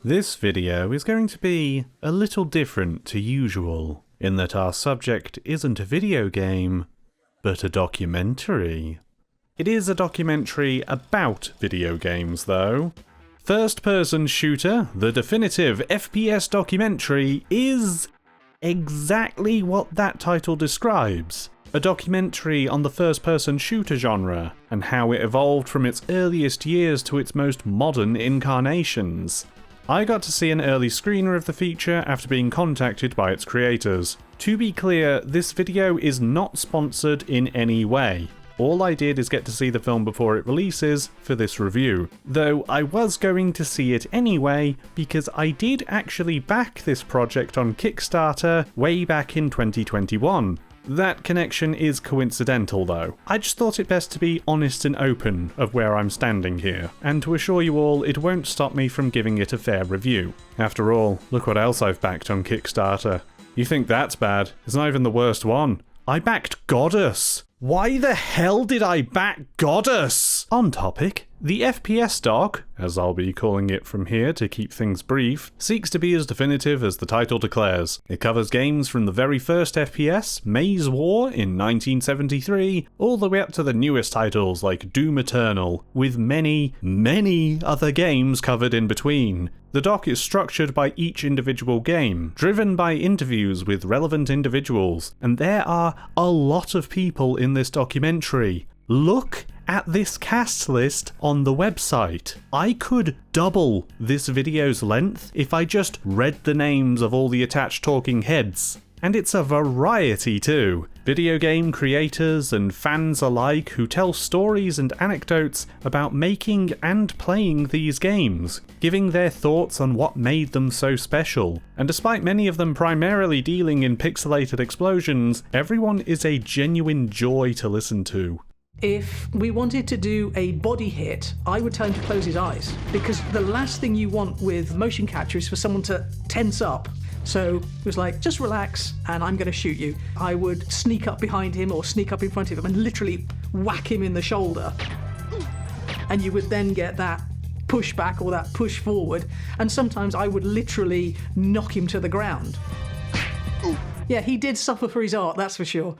This video is going to be a little different to usual, in that our subject isn't a video game, but a documentary. It is a documentary about video games though. First-person shooter, the definitive FPS documentary, is exactly what that title describes. A documentary on the first-person shooter genre, and how it evolved from its earliest years to its most modern incarnations. I got to see an early screener of the feature after being contacted by its creators. To be clear, this video is not sponsored in any way. All I did is get to see the film before it releases for this review, though I was going to see it anyway because I did actually back this project on Kickstarter way back in 2021. That connection is coincidental though. I just thought it best to be honest and open of where I'm standing here, and to assure you all it won't stop me from giving it a fair review. After all, look what else I've backed on Kickstarter. You think that's bad? It's not even the worst one. I backed Goddess! Why the hell did I back Goddess? On topic, the FPS doc, as I'll be calling it from here to keep things brief, seeks to be as definitive as the title declares. It covers games from the very first FPS, Maze War in 1973, all the way up to the newest titles like Doom Eternal, with many, many other games covered in between. The doc is structured by each individual game, driven by interviews with relevant individuals, and there are a lot of people in this documentary. Look at this cast list on the website. I could double this video's length if I just read the names of all the attached talking heads. And it's a variety too. Video game creators and fans alike who tell stories and anecdotes about making and playing these games, giving their thoughts on what made them so special. And despite many of them primarily dealing in pixelated explosions, everyone is a genuine joy to listen to. If we wanted to do a body hit, I would tell him to close his eyes, because the last thing you want with motion capture is for someone to tense up. So it was like, just relax and I'm going to shoot you. I would sneak up behind him or sneak up in front of him and literally whack him in the shoulder. And you would then get that push back or that push forward. And sometimes I would literally knock him to the ground. Yeah, he did suffer for his art, that's for sure.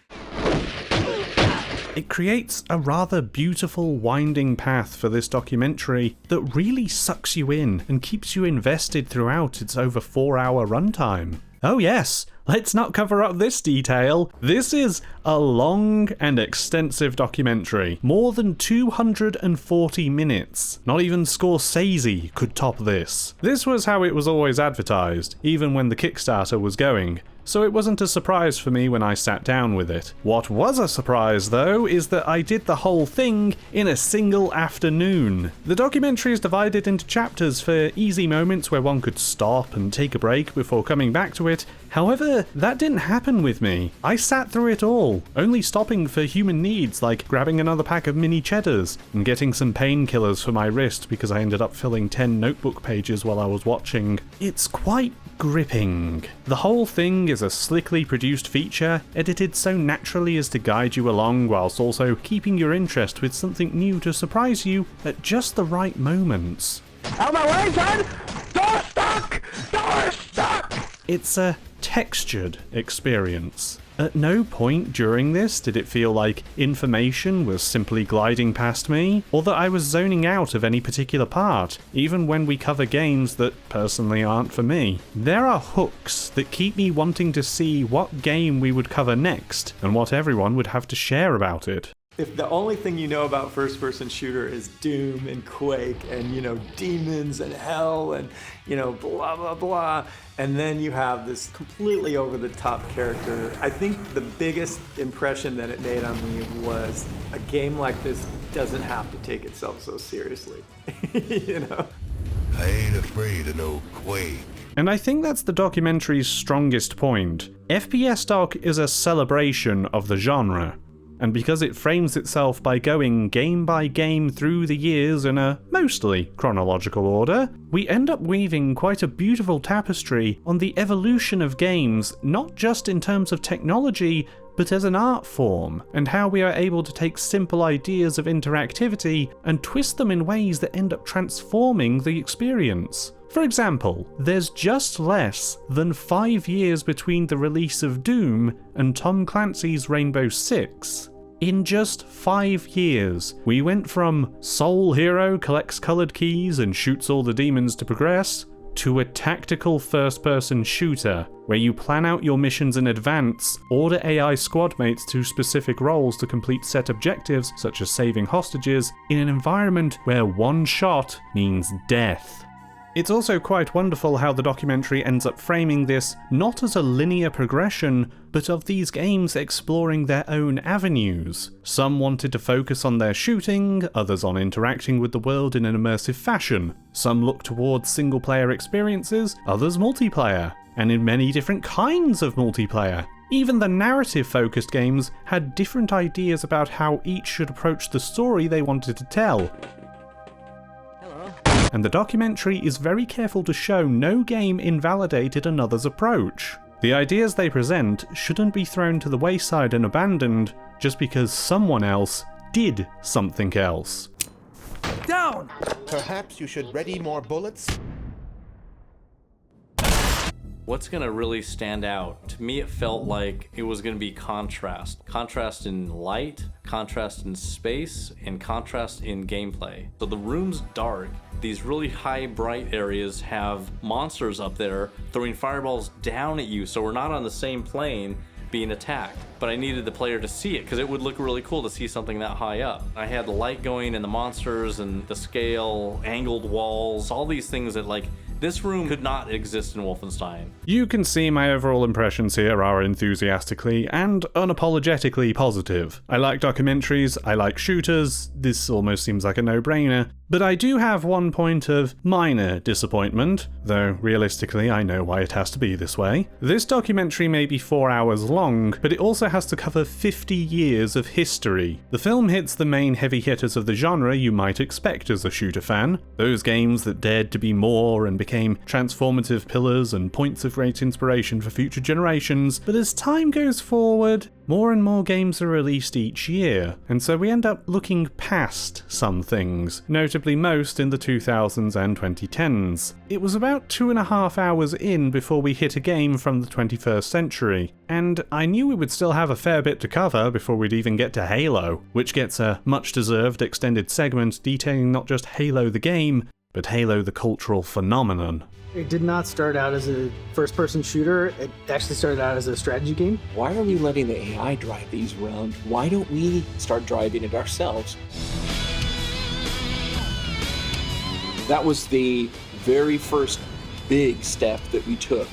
It creates a rather beautiful winding path for this documentary that really sucks you in and keeps you invested throughout its over 4-hour runtime. Oh yes, let's not cover up this detail. This is a long and extensive documentary, more than 240 minutes. Not even Scorsese could top this. This was how it was always advertised, even when the Kickstarter was going. So it wasn't a surprise for me when I sat down with it. What was a surprise though is that I did the whole thing in a single afternoon. The documentary is divided into chapters for easy moments where one could stop and take a break before coming back to it. However, that didn't happen with me. I sat through it all, only stopping for human needs like grabbing another pack of mini cheddars and getting some painkillers for my wrist because I ended up filling 10 notebook pages while I was watching. It's quite gripping. The whole thing is a slickly produced feature, edited so naturally as to guide you along whilst also keeping your interest with something new to surprise you at just the right moments. Out of my way, son! Door stuck! Door stuck! It's a textured experience. At no point during this did it feel like information was simply gliding past me, or that I was zoning out of any particular part, even when we cover games that personally aren't for me. There are hooks that keep me wanting to see what game we would cover next, and what everyone would have to share about it. If the only thing you know about first-person shooter is Doom and Quake and, demons and hell and, blah, blah, blah, and then you have this completely over-the-top character, I think the biggest impression that it made on me was a game like this doesn't have to take itself so seriously, I ain't afraid of no Quake. And I think that's the documentary's strongest point. FPS doc is a celebration of the genre. And because it frames itself by going game by game through the years in a mostly chronological order, we end up weaving quite a beautiful tapestry on the evolution of games, not just in terms of technology, but as an art form, and how we are able to take simple ideas of interactivity and twist them in ways that end up transforming the experience. For example, there's just less than 5 years between the release of Doom and Tom Clancy's Rainbow Six. In just 5 years, we went from Soul Hero collects colored keys and shoots all the demons to progress, to a tactical first-person shooter, where you plan out your missions in advance, order AI squadmates to specific roles to complete set objectives such as saving hostages, in an environment where one shot means death. It's also quite wonderful how the documentary ends up framing this not as a linear progression, but of these games exploring their own avenues. Some wanted to focus on their shooting, others on interacting with the world in an immersive fashion. Some looked towards single-player experiences, others multiplayer, and in many different kinds of multiplayer. Even the narrative-focused games had different ideas about how each should approach the story they wanted to tell. And the documentary is very careful to show no game invalidated another's approach. The ideas they present shouldn't be thrown to the wayside and abandoned just because someone else did something else. Down! Perhaps you should ready more bullets? What's gonna really stand out? To me, it felt like it was gonna be contrast. Contrast in light, contrast in space, and contrast in gameplay. So the room's dark. These really high, bright areas have monsters up there throwing fireballs down at you, so we're not on the same plane being attacked. But I needed the player to see it, because it would look really cool to see something that high up. I had the light going and the monsters and the scale, angled walls, all these things that this room could not exist in Wolfenstein. You can see my overall impressions here are enthusiastically and unapologetically positive. I like documentaries, I like shooters, this almost seems like a no-brainer, but I do have one point of minor disappointment, though realistically I know why it has to be this way. This documentary may be 4 hours long, but it also has to cover 50 years of history. The film hits the main heavy hitters of the genre you might expect as a shooter fan, those games that dared to be more and became transformative pillars and points of great inspiration for future generations, but as time goes forward, more and more games are released each year, and so we end up looking past some things, notably most in the 2000s and 2010s. It was about 2.5 hours in before we hit a game from the 21st century, and I knew we would still have a fair bit to cover before we'd even get to Halo, which gets a much-deserved extended segment detailing not just Halo the game, but Halo the cultural phenomenon. It did not start out as a first-person shooter. It actually started out as a strategy game. Why are we letting the AI drive these around? Why don't we start driving it ourselves? That was the very first big step that we took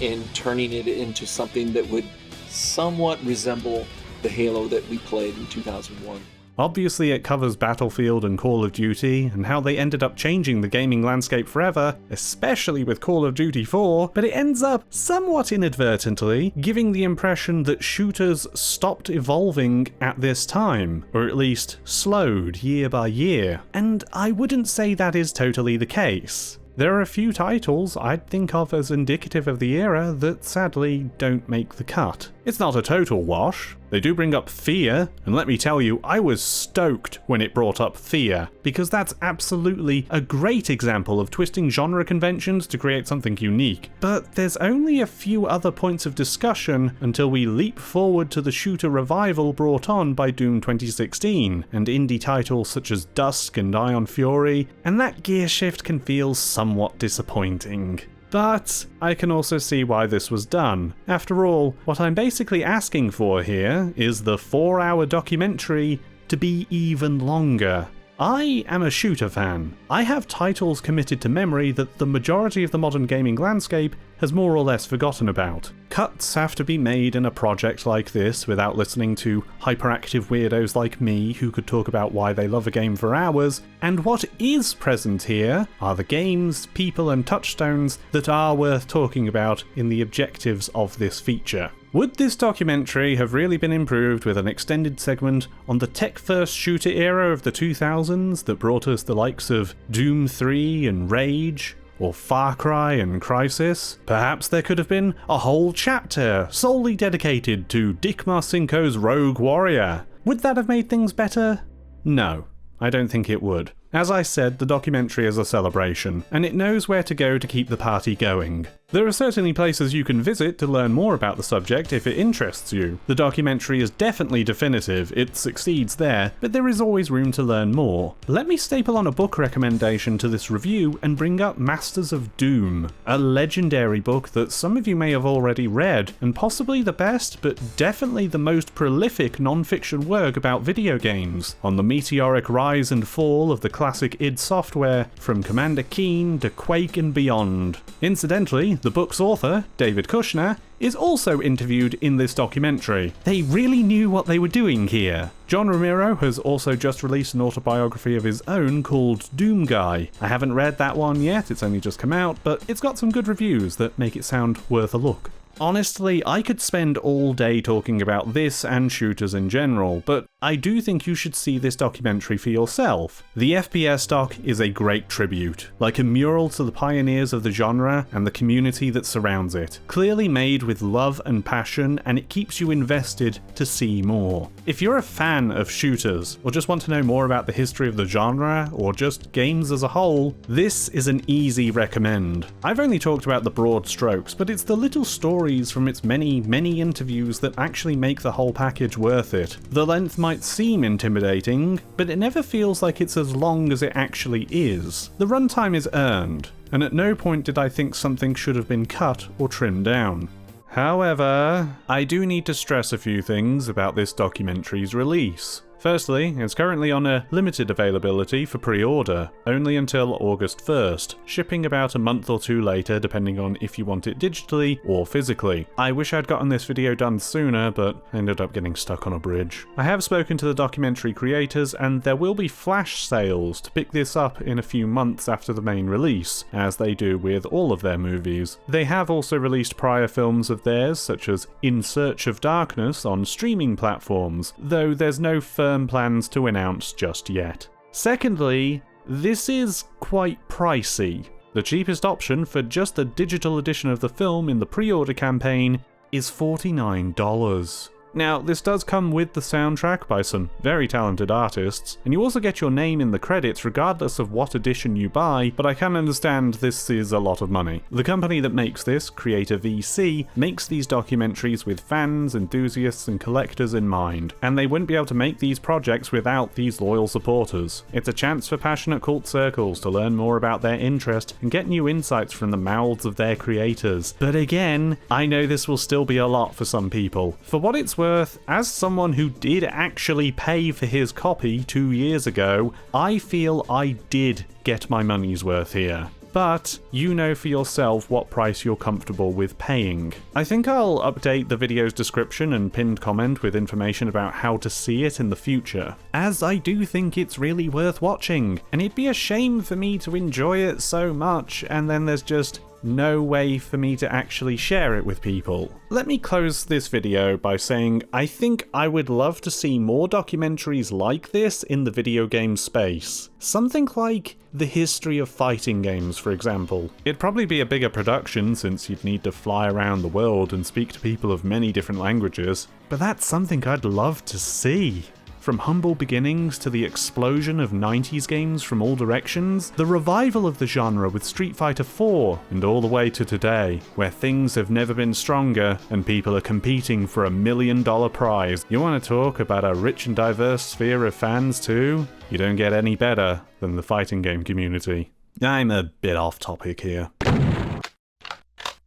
in turning it into something that would somewhat resemble the Halo that we played in 2001. Obviously it covers Battlefield and Call of Duty, and how they ended up changing the gaming landscape forever, especially with Call of Duty 4, but it ends up, somewhat inadvertently, giving the impression that shooters stopped evolving at this time, or at least slowed year by year. And I wouldn't say that is totally the case. There are a few titles I'd think of as indicative of the era that sadly don't make the cut. It's not a total wash. They do bring up Fear, and let me tell you, I was stoked when it brought up Fear, because that's absolutely a great example of twisting genre conventions to create something unique. But there's only a few other points of discussion until we leap forward to the shooter revival brought on by Doom 2016, and indie titles such as Dusk and Ion Fury, and that gear shift can feel somewhat disappointing. But I can also see why this was done. After all, what I'm basically asking for here is the 4-hour documentary to be even longer. I am a shooter fan. I have titles committed to memory that the majority of the modern gaming landscape has more or less forgotten about. Cuts have to be made in a project like this without listening to hyperactive weirdos like me who could talk about why they love a game for hours, and what is present here are the games, people and touchstones that are worth talking about in the objectives of this feature. Would this documentary have really been improved with an extended segment on the tech-first shooter era of the 2000s that brought us the likes of Doom 3 and Rage, or Far Cry and Crysis? Perhaps there could have been a whole chapter solely dedicated to Dick Marcinko's Rogue Warrior. Would that have made things better? No, I don't think it would. As I said, the documentary is a celebration, and it knows where to go to keep the party going. There are certainly places you can visit to learn more about the subject if it interests you. The documentary is definitely definitive, it succeeds there, but there is always room to learn more. Let me staple on a book recommendation to this review and bring up Masters of Doom, a legendary book that some of you may have already read, and possibly the best, but definitely the most prolific non-fiction work about video games, on the meteoric rise and fall of the classic id Software, from Commander Keen to Quake and beyond. Incidentally, the book's author, David Kushner, is also interviewed in this documentary. They really knew what they were doing here. John Romero has also just released an autobiography of his own called Doom Guy. I haven't read that one yet, it's only just come out, but it's got some good reviews that make it sound worth a look. Honestly, I could spend all day talking about this and shooters in general, but I do think you should see this documentary for yourself. The FPS doc is a great tribute, like a mural to the pioneers of the genre and the community that surrounds it. Clearly made with love and passion, and it keeps you invested to see more. If you're a fan of shooters, or just want to know more about the history of the genre, or just games as a whole, this is an easy recommend. I've only talked about the broad strokes, but it's the little stories from its many interviews that actually make the whole package worth it. The length might seem intimidating, but it never feels like it's as long as it actually is. The runtime is earned, and at no point did I think something should have been cut or trimmed down. However, I do need to stress a few things about this documentary's release. Firstly, it's currently on a limited availability for pre-order, only until August 1st, shipping about a month or two later depending on if you want it digitally or physically. I wish I'd gotten this video done sooner, but ended up getting stuck on a bridge. I have spoken to the documentary creators, and there will be flash sales to pick this up in a few months after the main release, as they do with all of their movies. They have also released prior films of theirs, such as In Search of Darkness, on streaming platforms, though there's no firm plans to announce just yet. Secondly, this is quite pricey. The cheapest option for just the digital edition of the film in the pre-order campaign is $49. Now, this does come with the soundtrack by some very talented artists, and you also get your name in the credits regardless of what edition you buy, but I can understand this is a lot of money. The company that makes this, Creator VC, makes these documentaries with fans, enthusiasts, and collectors in mind, and they wouldn't be able to make these projects without these loyal supporters. It's a chance for passionate cult circles to learn more about their interest and get new insights from the mouths of their creators. But again, I know this will still be a lot for some people. For what it's worth, as someone who did actually pay for his copy 2 years ago, I feel I did get my money's worth here. But you know for yourself what price you're comfortable with paying. I think I'll update the video's description and pinned comment with information about how to see it in the future, as I do think it's really worth watching, and it'd be a shame for me to enjoy it so much and then there's just no way for me to actually share it with people. Let me close this video by saying I think I would love to see more documentaries like this in the video game space. Something like the history of fighting games, for example. It'd probably be a bigger production since you'd need to fly around the world and speak to people of many different languages, but that's something I'd love to see. From humble beginnings to the explosion of 90s games from all directions, the revival of the genre with Street Fighter 4, and all the way to today, where things have never been stronger and people are competing for $1 million prize. You want to talk about a rich and diverse sphere of fans too? You don't get any better than the fighting game community. I'm a bit off topic here.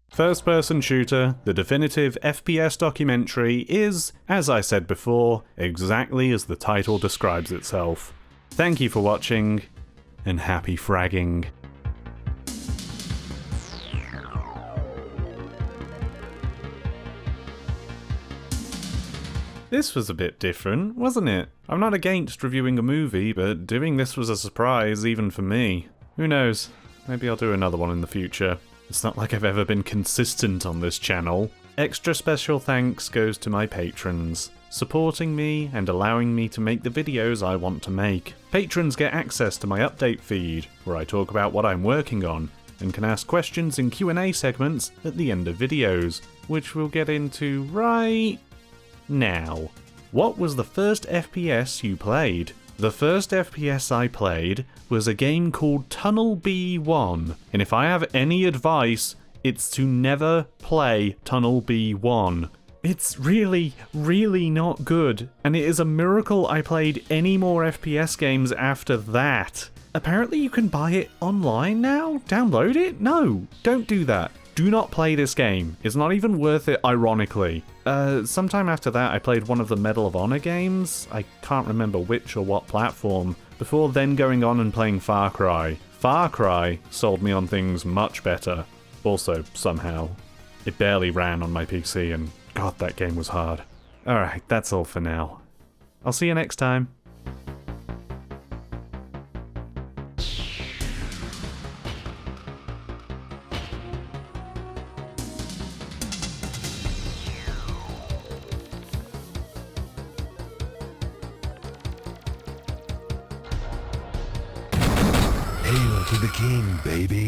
First-person shooter, the definitive FPS documentary is, as I said before, exactly as the title describes itself. Thank you for watching, and happy fragging. This was a bit different, wasn't it? I'm not against reviewing a movie, but doing this was a surprise even for me. Who knows, maybe I'll do another one in the future. It's not like I've ever been consistent on this channel. Extra special thanks goes to my patrons, supporting me and allowing me to make the videos I want to make. Patrons get access to my update feed, where I talk about what I'm working on, and can ask questions in Q&A segments at the end of videos, which we'll get into right now. What was the first FPS you played? The first FPS I played was a game called Tunnel B1, and if I have any advice, it's to never play Tunnel B1. It's really, really not good, and it is a miracle I played any more FPS games after that. Apparently you can buy it online now? Download it? No, don't do that. Do not play this game. It's not even worth it, ironically. Sometime after that, I played one of the Medal of Honor games. I can't remember which or what platform, before then going on and playing Far Cry. Far Cry sold me on things much better. Also, somehow. It barely ran on my PC, and God, that game was hard. Alright, that's all for now. I'll see you next time. Hail to the king, baby.